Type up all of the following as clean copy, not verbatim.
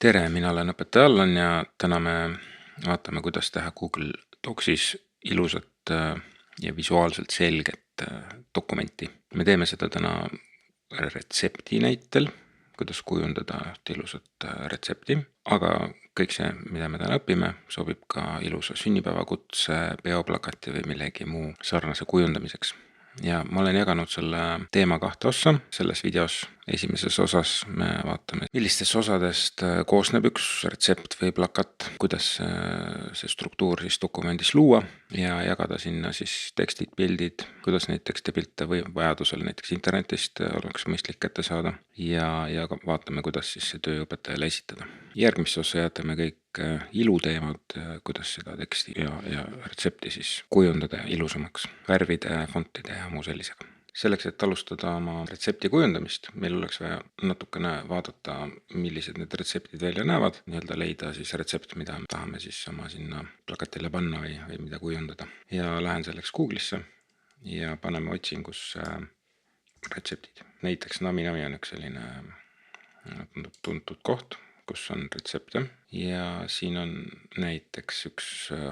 tere, mina olen õpetaja Allan ja täna me vaatame, kuidas teha Google Docsis ilusat ja visuaalselt selget dokumenti. Me teeme seda täna retsepti näitel, kuidas kujundada ilusat retsepti, aga kõik see, mida me täna õpime, sobib ka ilusa sünnipäevakutse, peoplakati või millegi muu sarnase kujundamiseks. Ja ma olen jaganud selle teema 2 ossa. Selles videos esimeses osas me vaatame, millistest osadest koosneb üks retsept või plakat, kuidas see struktuur siis dokumendis luua ja jagada sinna siis tekstid, pildid, kuidas neid tekste, pilte või vajadusel näiteks internetist oleks mõistlik kätte saada ja vaatame, kuidas siis see töö õpetajale esitada. Järgmisse ossa jätame kõik iluteemad, kuidas seda teksti ja retsepti siis kujundada ilusamaks, värvide, fontide ja muu sellisega. Selleks, et alustada oma retsepti kujundamist, meil oleks vaja natukene vaadata, millised need retseptid välja näevad, leida siis retsept, mida tahame siis oma sinna plakatile panna või mida kujundada. Ja lähen selleks Google'isse ja paneme otsingusse retseptid. Näiteks Nami on üks selline tuntud koht, kus on retsepte ja siin on näiteks üks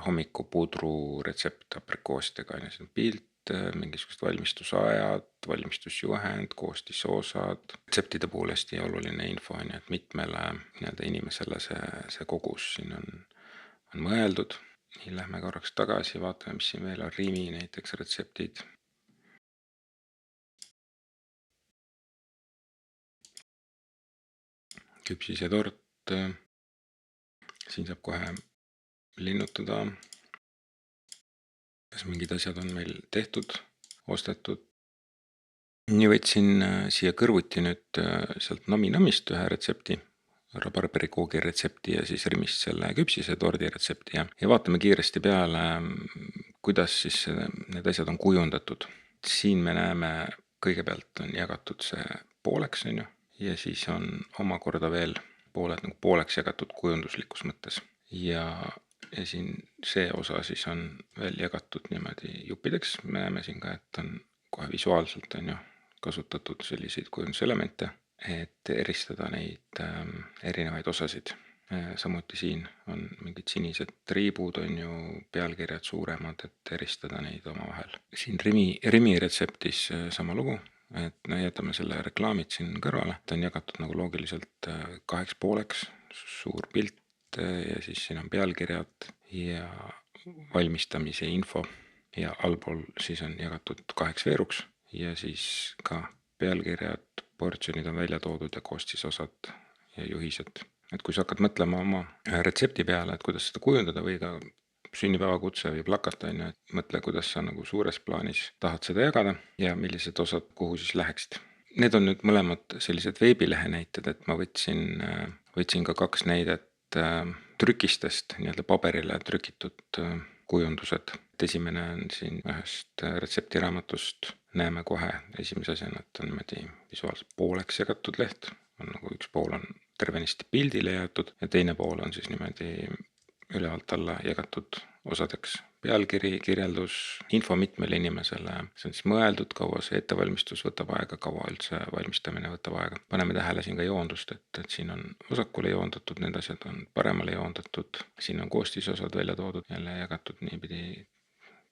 hommikupudru retsept aprikoostega, siin on pilt, mingisugused valmistusajad, valmistusjuhend, koostisosad. Retseptide puhul hästi oluline info on, et mitmele inimesele see kogus siin on mõeldud. Nii, lähme korraks tagasi, vaatame, mis siin veel on, Rimi näiteks retseptid. Küpsisetort, siin saab kohe linnutada, kas mingid asjad on meil tehtud, ostetud. Nii võtsin siia kõrvuti nüüd sealt Namist ühe retsepti, rabarberikoogi retsepti ja siis Rimist selle küpsisetordi retsepti ja vaatame kiiresti peale, kuidas siis need asjad on kujundatud. Siin me näeme, kõigepealt on jagatud see pooleks, on ju, ja siis on omakorda veel pooled nagu pooleks jagatud kujunduslikus mõttes. Ja siin see osa siis on veel jagatud niimoodi juppideks. Me näeme siin ka, et on kohe visuaalselt on ju kasutatud selliseid kujunduselemente, et eristada neid erinevaid osasid. Samuti siin on mingid sinised triibud, on ju pealkirjad suuremad, et eristada neid omavahel. Siin Rimi retseptis sama lugu, et jätame selle reklaamid siin kõrvale, et on jagatud nagu loogiliselt 2 pooleks, suur pilt ja siis siin on pealkirjad ja valmistamise info ja allpool siis on jagatud 2 veeruks ja siis ka pealkirjad, portsjonid on välja toodud ja koostisosad ja juhised. Et kui sa hakkad mõtlema oma retsepti peale, et kuidas seda kujundada või ka sünnipäevakutse või plakat on ju, et mõtle, kuidas sa nagu suures plaanis tahad seda jagada ja millised osad kuhu siis läheksid. Need on nüüd mõlemad sellised veebilehe näited, et ma võtsin ka 2 näidet trükistest, paberile trükitud kujundused. Esimene on siin ühest retseptiraamatust, näeme kohe esimese asjana, et on niimoodi visuaalselt pooleks jagatud leht, on nagu üks pool on tervenisti pildile jäetud ja teine pool on siis niimoodi ülevalt alla jagatud osadeks. Pealkiri, kirjeldus, info mitmele inimesele, see on siis mõeldud, kaua see ettevalmistus võtab aega, kaua üldse valmistamine võtab aega. Paneme tähele siin ka joondust, et siin on vasakule joondatud, need asjad on paremale joondatud, siin on koostisosad välja toodud, jälle jagatud niipidi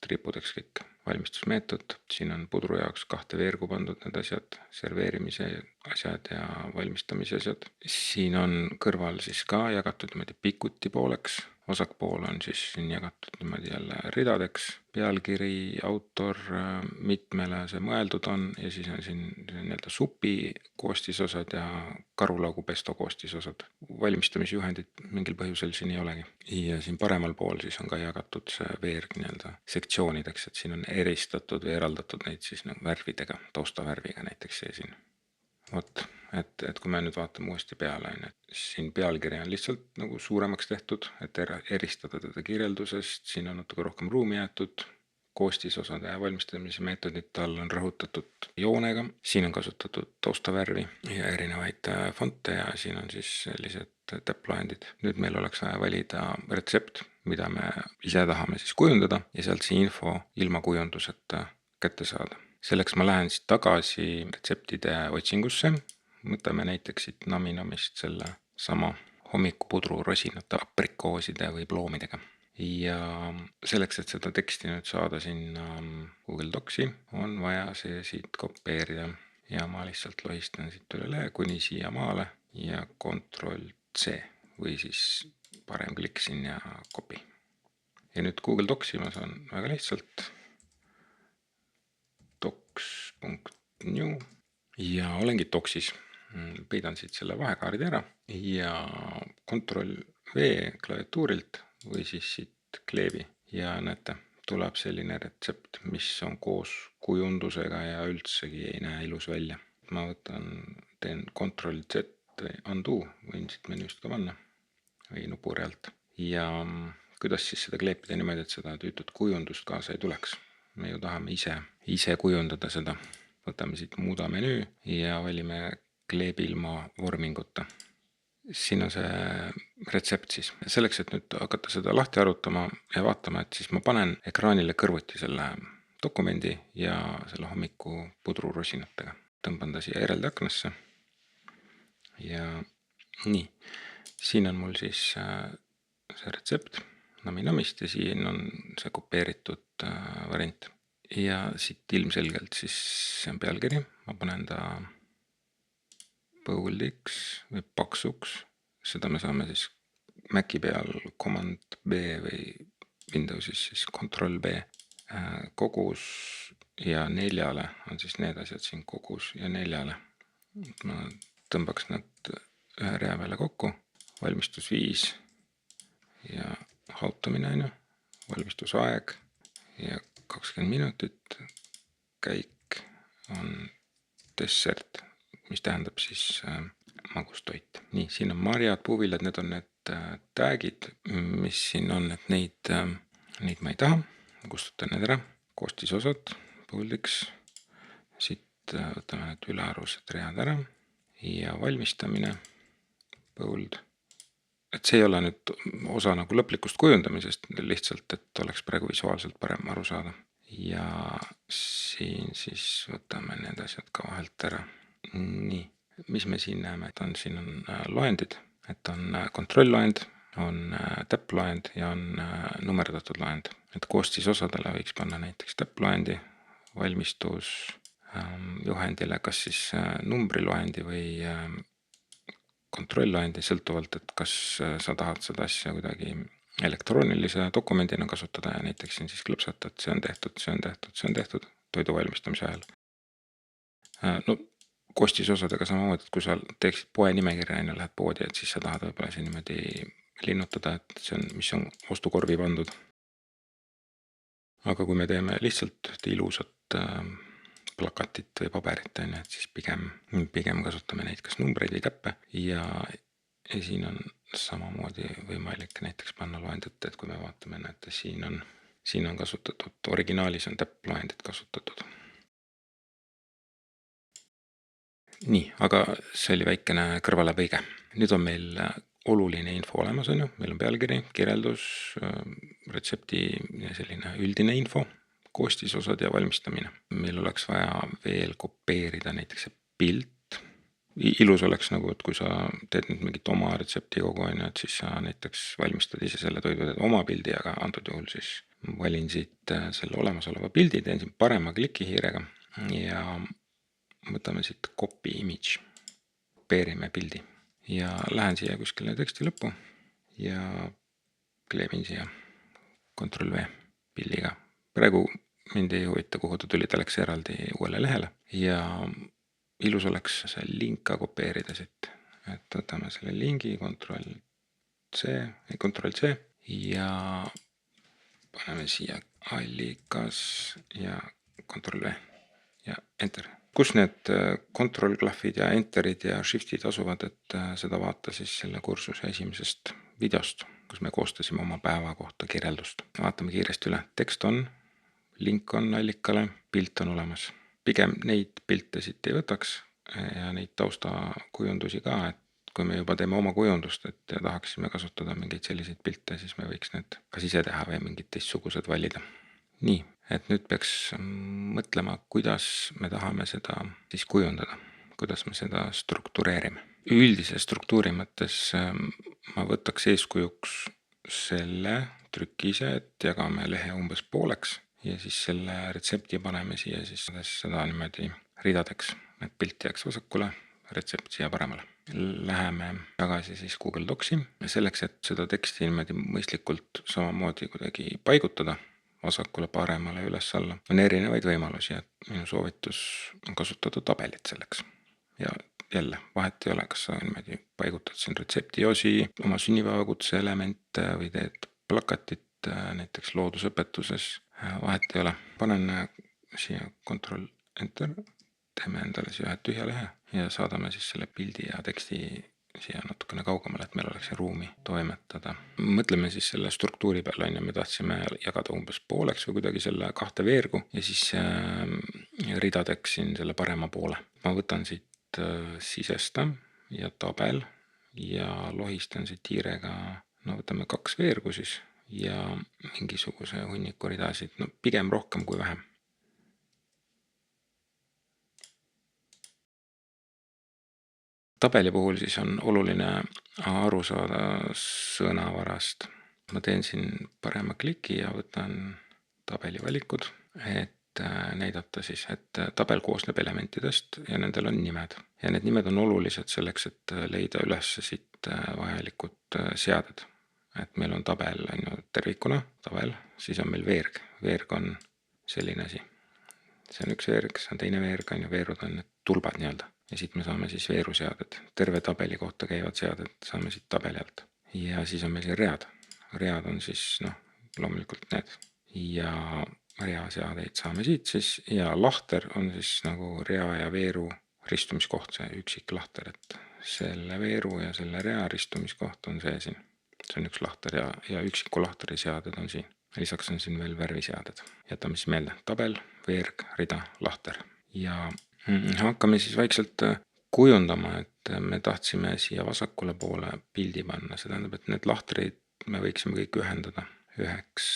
triipudeks kõik valmistusmeetod, siin on pudru jaoks 2 veergu pandud need asjad, serveerimise asjad ja valmistamise asjad. Siin on kõrval siis ka jagatud niimoodi pikuti pooleks, vasakpool on siis siin jagatud niimoodi jälle ridadeks, pealkiri, autor, mitmele see mõeldud on ja siis on siin supi koostisosad ja karulaugu pesto koostisosad. Valmistamisjuhendid mingil põhjusel siin ei olegi. Ja siin paremal pool siis on ka jagatud see veerg sektsioonideks, et siin on eristatud või eraldatud neid siis värvidega, taustavärviga näiteks see siin. Et kui me nüüd vaatame uuesti peale, siin pealkiri on lihtsalt nagu suuremaks tehtud, et eristada teda kirjeldusest, siin on natuke rohkem ruumi jäetud, koostisosade ja valmistamise meetodite all on rõhutatud joonega, siin on kasutatud taustavärvi ja erinevaid fonte ja siin on siis sellised täpplahendid. Nüüd meil oleks vaja valida retsept, mida me ise tahame siis kujundada ja sealt see info ilma kujunduseta kätte saada. Selleks ma lähen siis tagasi retseptide otsingusse, võtame näiteks siit Namist selle sama hommikupudru rosinate, aprikooside või ploomidega. Ja selleks, et seda teksti nüüd saada sinna Google Docsi, on vaja see siit kopeerida ja ma lihtsalt lohistan siit üle lehe kuni siia maale ja Ctrl+C või siis parem klikk siin ja copy. Ja nüüd Google Docsi ma saan väga lihtsalt docs.new ja olengi Docsis. Peidan siit selle vahekaardi ära ja Ctrl+V klaviatuurilt või siis siit kleebi ja näete, tuleb selline retsept, mis on koos kujundusega ja üldsegi ei näe ilus välja. Ma teen Ctrl+Z või undo, võin siit menüüst ka panna või nupurealt. Ja kuidas siis seda kleepida niimoodi, et seda tüütut kujundust kaasa ei tuleks? Me ju tahame ise kujundada seda. Võtame siit muuda menüü ja valime kleebi ilma vorminguta. Siin on see retsept siis. Selleks, et nüüd hakata seda lahti arutama ja vaatama, et siis ma panen ekraanile kõrvuti selle dokumendi ja selle hommiku pudru rosinatega. Tõmban ta siia eraldi aknasse. Ja nii, siin on mul siis see retsept naminamist ja siin on see kopeeritud variant. Ja siit ilmselgelt siis see on pealkiri, ma panen ta boldiks või paksuks, seda me saame siis Maci peal Command B või Windowsis siis Ctrl+B. Kogus ja 4 on siis need asjad siin kogus ja 4. Ma tõmbaks nad ühe rea peale kokku, valmistusviis ja hautamine on ju, valmistusaeg ja 20 minutit, käik on dessert, mis tähendab siis magustoit. Nii, siin on marjad, puuviljad, need on need tagid, mis siin on, et neid ma ei taha, kustutan need ära, koostisosad, boldiks, siit võtame need ülearvused read ära ja valmistamine, bold. Et see ei ole nüüd osa nagu lõplikust kujundamisest, lihtsalt, et oleks praegu visuaalselt parem aru saada. Ja siin siis võtame need asjad ka vahelt ära. Nii, mis me siin näeme, et siin on loendid, et on kontrollloend, on täpploend ja on nummerdatud loend. Et koostisosadele võiks panna näiteks täpploendi, valmistus juhendile, kas siis numbriloendi või kontrollloendi, sõltuvalt, et kas sa tahad seda asja kuidagi elektroonilise dokumendina kasutada ja näiteks siin siis klõpsata, et see on tehtud toidu valmistamise ajal. No koostisosadega samamoodi, et kui sa teeksid poe nimekirja ja lähed poodi, et siis sa tahad võib-olla siin niimoodi linnutada, et see on, mis on ostukorvi pandud. Aga kui me teeme lihtsalt ilusat plakatit või paberit, et siis pigem kasutame neid kas numbreid või täppe ja siin on samamoodi võimalik näiteks panna loendit, et kui me vaatame, näete, siin on kasutatud, originaalis on täpploendit kasutatud. Nii, aga see oli väikene kõrvalepõige. Nüüd on meil oluline info olemas, on ju, meil on pealkiri, kirjeldus, retsepti ja selline üldine info, koostisosad ja valmistamine. Meil oleks vaja veel kopeerida näiteks see pilt. Ilus oleks nagu, et kui sa teed nüüd mingit oma retsepti kogu aeg, et siis sa näiteks valmistad ise selle toidu oma pildi, aga antud juhul siis valin siit selle olemasoleva pildi, teen siin parema klikihiirega ja võtame siit copy image, kopeerime pildi ja lähen siia kuskile teksti lõppu ja kleebin siia Ctrl+V pildiga. Praegu mind ei huvita, kuhu ta tuli, ta läks eraldi uuele lehele ja ilus oleks see link ka kopeerida siit, et võtame selle lingi Ctrl+C ja paneme siia allikas ja Ctrl+V ja enter. Kus need Ctrl-klahvid ja enterid ja shiftid asuvad, et seda vaata siis selle kursuse esimesest videost, kus me koostasime oma päeva kohta kirjeldust. Vaatame kiiresti üle. Tekst on, link on allikale, pilt on olemas. Pigem neid pilte siit ei võtaks ja neid taustakujundusi ka, et kui me juba teeme oma kujundust, et tahaksime kasutada mingeid selliseid pilte, siis me võiks need kas ise teha või mingid teistsugused valida. Nii, et nüüd peaks mõtlema, kuidas me tahame seda siis kujundada, kuidas me seda struktureerime. üldise struktuuri mõttes ma võtaks eeskujuks selle trükise, et jagame lehe umbes pooleks ja siis selle retsepti paneme siia siis seda niimoodi ridadeks, et pilt jääks vasakule, retsept siia paremale. Läheme tagasi siis Google Docsi ja selleks, et seda teksti niimoodi mõistlikult samamoodi kuidagi paigutada vasakule, paremale, üles-alla, on erinevaid võimalusi, et minu soovitus on kasutada tabelit selleks. Ja jälle, vahet ei ole, kas sa niimoodi paigutad siin retseptiosi, oma sünnipäevakutse elemente või teed plakatit näiteks loodusõpetuses, vahet ei ole. Panen siia Ctrl Enter, teeme endale siia ühe tühja lehe ja saadame siis selle pildi ja teksti siia natukene kaugemale, et meil oleks ruumi toimetada. Mõtleme siis selle struktuuri peale, me tahtsime jagada umbes pooleks või kuidagi selle 2 veergu ja siis ridadeks siin selle parema poole. Ma võtan siit sisesta ja tabel ja lohistan siit tiirega, no võtame 2 veergu siis ja mingisuguse hunniku ridasid, no pigem rohkem kui vähem. Tabeli puhul siis on oluline aru saada sõnavarast. Ma teen siin parema kliki ja võtan tabeli valikud, et näidata siis, et tabel koosneb elementidest ja nendel on nimed. Ja need nimed on olulised selleks, et leida üles siit vajalikud seaded. Et meil on tabel tervikuna, tabel, siis on meil veerg. Veerg on selline asi. See on üks veerg, see on teine veerg, veerud on need tulbad nii-öelda. Ja siit me saame siis veeruseaded. Terve tabeli kohta käivad seaded saame siit tabeli alt. Ja siis on meil siin read. Read on siis loomulikult need. Ja reaseadeid saame siit siis. Ja lahter on siis nagu rea ja veeru ristumiskoht, see üksik lahter. Et selle veeru ja selle rea ristumiskoht on see siin. See on üks lahter ja üksiku lahteri seaded on siin. Lisaks on siin veel värviseaded. Jätame siis meelde. Tabel, veerg, rida, lahter. Ja hakkame siis vaikselt kujundama, et me tahtsime siia vasakule poole pildi panna. See tähendab, et need lahtrid me võiksime kõik ühendada üheks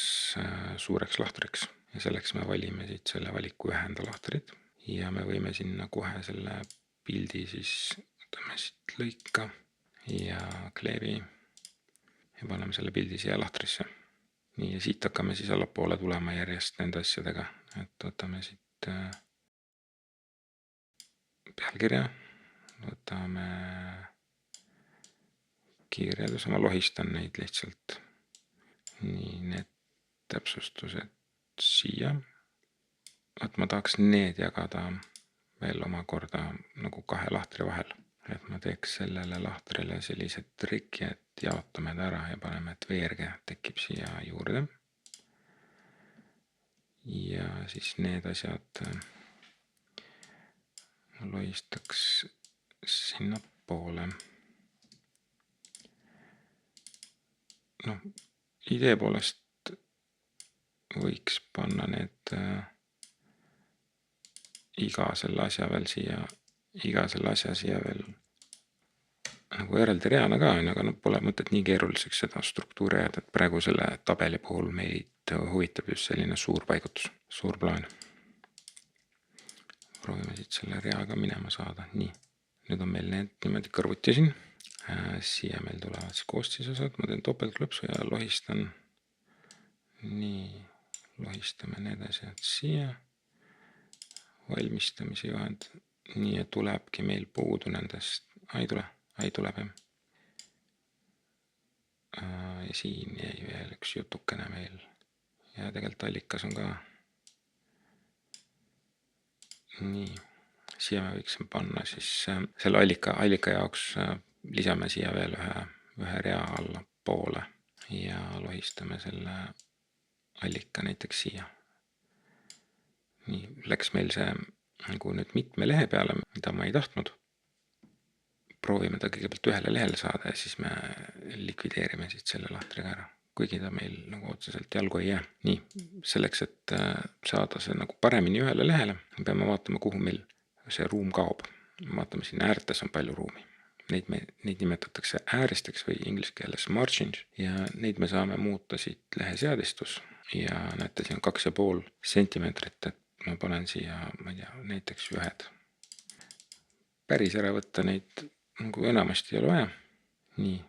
suureks lahtriks. Ja selleks me valime siit selle valiku ühenda lahtrid. Ja me võime sinna kohe selle pildi siis, võtame siit lõika ja kleebi ja paneme selle pildi siia lahtrisse. Nii, ja siit hakkame siis allapoole tulema järjest nende asjadega. Et võtame siit pealkirja, võtame kirjelduse, ma lohistan neid lihtsalt. Nii, need täpsustused siia. Ma tahaks need jagada veel omakorda nagu 2 lahtri vahel. Et ma teeks sellele lahtrile sellise triki, et jaotame ta ära ja paneme, et veerge tekib siia juurde. Ja siis need asjad lohistaks sinna poole. Idee poolest võiks panna need iga selle asja siia veel nagu eraldi reana ka, aga pole mõtet nii keeruliseks seda struktuuri jääda, et praegu selle tabeli puhul meid huvitab just selline suur paigutus, suur plaan. Proovime siit selle reaga minema saada. Nii, nüüd on meil need niimoodi kõrvuti siin. Siia meil tulevad siis koostisosad. Ma teen topeltklõpsu ja lohistan. Nii, lohistame need asjad siia. Valmistamise juhend. Nii, ja tulebki meil puudu nendest. Ai tuleb. Ja siin jäi veel üks jutukene meil. Ja tegelikult allikas on ka. Nii, siia me võiksime panna siis selle allika jaoks lisame siia veel ühe rea alla poole ja lohistame selle allika näiteks siia. Nii, läks meil see nagu nüüd mitme lehe peale, mida ma ei tahtnud. Proovime ta kõigepealt ühele lehele saada ja siis me likvideerime siit selle lahtriga ära. Kuigi ta meil nagu otseselt jalgu ei jää. Nii, selleks, et saada see nagu paremini ühele lehele, peame vaatama, kuhu meil see ruum kaob. Vaatame, siin äärtes on palju ruumi. Neid nimetatakse ääristeks või inglise keeles margins ja neid me saame muuta siit leheseadistus ja näete, siin on 2,5 sentimeetrit, et ma panen siia, ma ei tea, näiteks ühed. Päris ära võtta neid nagu enamasti ei ole vaja. Nii,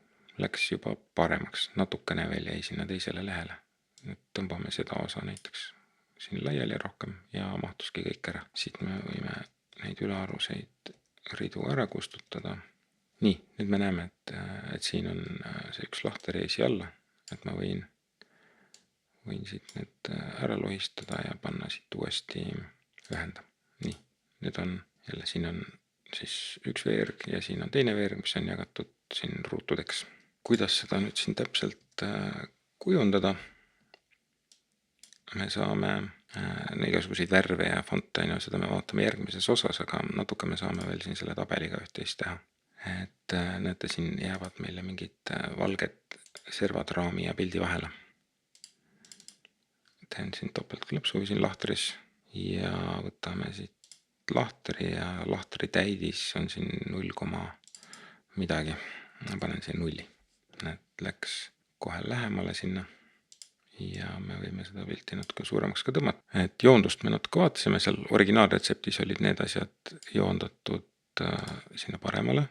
läks juba paremaks, natukene veel jäi sinna teisele lehele. Nüüd tõmbame seda osa näiteks siin laiali rohkem ja mahtuski kõik ära. Siit me võime neid ülearuseid ridu ära kustutada. Nii, nüüd me näeme, et siin on see üks lahter jäi siia alla, et ma võin siit need ära lohistada ja panna siit uuesti ühenda. Nii, nüüd on jälle, siin on siis üks veerg ja siin on teine veerg, mis on jagatud siin ruutudeks. Kuidas seda nüüd siin täpselt kujundada? Me saame igasuguseid värve ja fonte, seda me vaatame järgmises osas, aga natuke me saame veel siin selle tabeliga üht-teist teha. Et näete, siin jäävad meile mingid valged servad raami ja pildi vahele. Teen siin topeltklõpsu siin lahtris ja võtame siit lahtri ja lahtri täidis on siin 0, midagi. Ma panen siin 0. Näed, läks kohe lähemale sinna ja me võime seda pilti natuke suuremaks ka tõmmata. Et joondust me natuke vaatasime, seal originaalretseptis olid need asjad joondatud sinna paremale.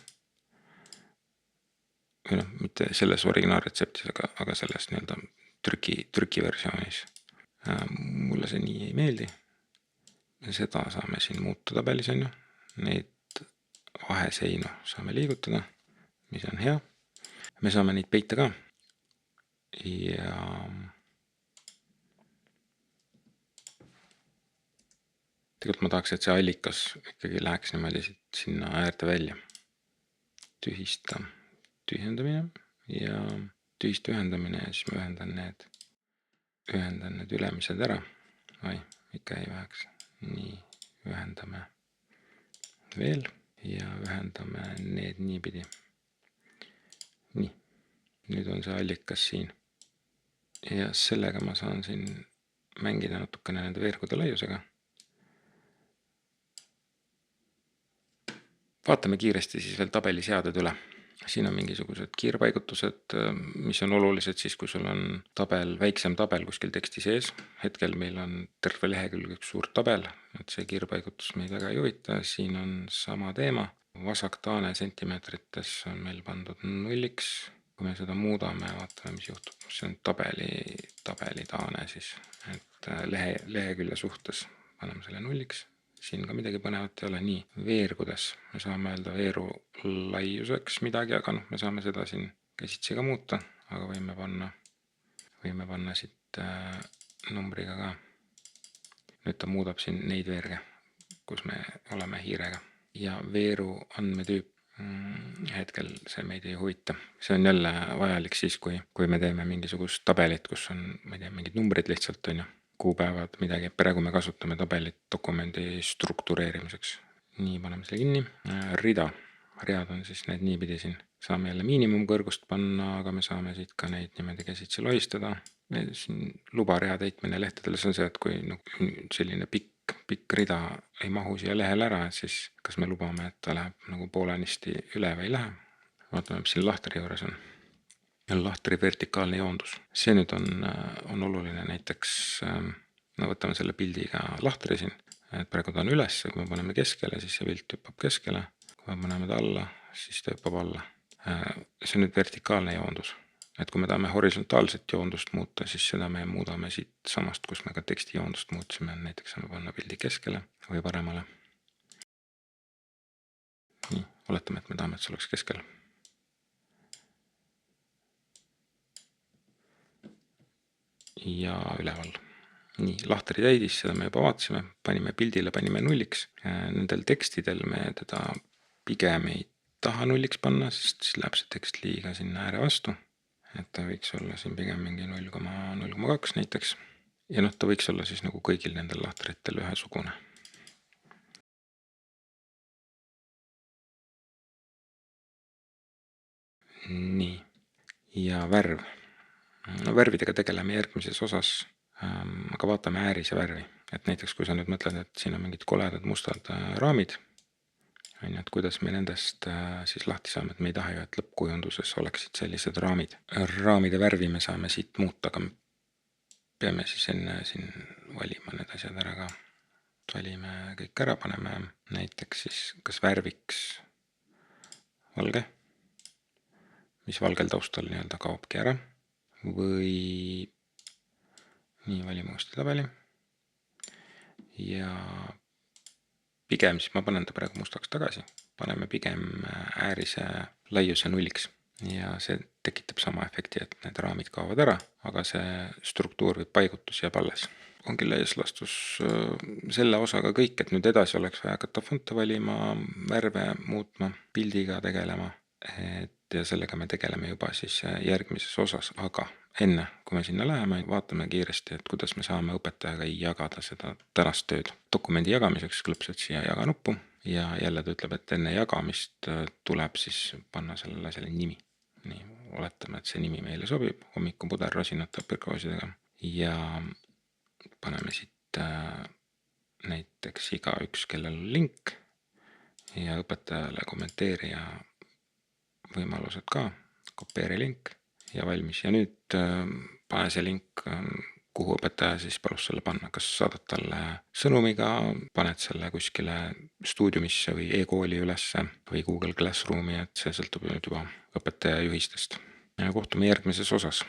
Või mitte selles originaalretseptis, aga selles nii-öelda trükiversioonis. Mulle see nii ei meeldi. Seda saame siin muuta tabelis, on ju. Neid vaheseinu saame liigutada, mis on hea. Me saame neid peita ka. Ja tegelikult ma tahaks, et see allikas ikkagi läheks niimoodi sinna äärde välja. Tühista, tühjendamine ja tühist ühendamine ja siis ma ühendan need ülemised ära. Ikka ei väheks. Nii, ühendame veel ja ühendame need niipidi. Nii, nüüd on see allikas siin. Ja sellega ma saan siin mängida natukene nende veergude laiusega. Vaatame kiiresti siis veel tabeli seaded üle. Siin on mingisugused kiirpaigutused, mis on olulised siis, kui sul on väiksem tabel kuskil teksti sees. Hetkel meil on terve lehekülg üks suur tabel, et see kiirpaigutus meid väga ei huvita. Siin on sama teema. Vasaktaane sentimeetrites on meil pandud 0. Kui me seda muudame, vaatame, mis juhtub. See on tabeli taane siis, et lehekülje suhtes paneme selle 0. Siin ka midagi põnevat ei ole. Nii, veergudes me saame öelda veeru laiuseks midagi, aga me saame seda siin käsitsi ka muuta, aga võime panna siit numbriga ka. Nüüd ta muudab siin neid veerge, kus me oleme hiirega. Ja veeru andmetüüp hetkel see meid ei huvita. See on jälle vajalik siis, kui me teeme mingisugust tabelit, kus on, ma ei tea, mingid numbrid lihtsalt on ju. Kuupäevad, midagi. Praegu me kasutame tabelit dokumendi struktureerimiseks. Nii, paneme selle kinni. Read on siis need niipidi siin. Saame jälle miinimumkõrgust panna, aga me saame siit ka neid niimoodi käsitsi lohistada. Siin lubarea täitmine lehtedele, see on see, et kui selline pikk rida ei mahu siia lehel ära, siis kas me lubame, et ta läheb nagu poolenisti üle või ei lähe. Vaatame, mis siin lahtri juures on. Lahtri vertikaalne joondus. See nüüd on oluline näiteks, võtame selle pildiga lahtri siin, et praegu ta on üles, kui me paneme keskele, siis see pilt hüppab keskele, kui me paneme ta alla, siis ta hüppab alla. See on nüüd vertikaalne joondus, et kui me tahame horisontaalset joondust muuta, siis seda me muudame siit samast, kus me ka teksti joondust muutsime, näiteks saame panna pildi keskele või paremale. Nii, oletame, et me tahame, et see oleks keskel. Ja üleval. Nii, lahtri täidis, seda me juba vaatasime, panime pildile, panime 0. Nendel tekstidel me teda pigem ei taha 0 panna, sest siis läheb see tekst liiga sinna ääre vastu. Et ta võiks olla siin pigem mingi 0,02 näiteks. Ja ta võiks olla siis nagu kõigil nendel lahtritel ühesugune. Nii, ja värv. Värvidega tegeleme järgmises osas, aga vaatame ääris ja värvi. Et näiteks kui sa nüüd mõtled, et siin on mingid koledad mustad raamid, et kuidas me nendest siis lahti saame, et me ei taha ju, et lõppkujunduses oleksid sellised raamid. Raamide värvi me saame siit muuta, aga peame siis enne siin valima need asjad ära ka. Valime kõik ära, paneme näiteks siis kas värviks valge, mis valgel taustal nii-öelda kaobki ära, või nii, valime uuesti tabeli ja pigem siis ma panen ta praegu mustaks tagasi, paneme pigem äärise laiuse nulliks ja see tekitab sama efekti, et need raamid kaovad ära, aga see struktuur või paigutus jääb alles. Ongi laias laastus selle osaga kõik, et nüüd edasi oleks vaja hakata fonte valima, värve muutma, pildiga tegelema, ja sellega me tegeleme juba siis järgmises osas, aga enne, kui me sinna läheme, vaatame kiiresti, et kuidas me saame õpetajaga jagada seda tänast tööd. Dokumendi jagamiseks klõpsad siia jaga nuppu ja jälle ta ütleb, et enne jagamist tuleb siis panna sellele asjale nimi. Nii, oletame, et see nimi meile sobib, hommikupudel rosinate aprikoosidega ja paneme siit näiteks igaüks, kellel on link ja õpetajale kommenteerija võimalused ka, kopeeri link ja valmis. Ja nüüd pane see link, kuhu õpetaja siis palus selle panna, kas saadad talle sõnumiga, paned selle kuskile stuudiumisse või e-kooli ülesse või Google Classroomi, et see sõltub nüüd juba õpetaja juhistest. Ja kohtume järgmises osas.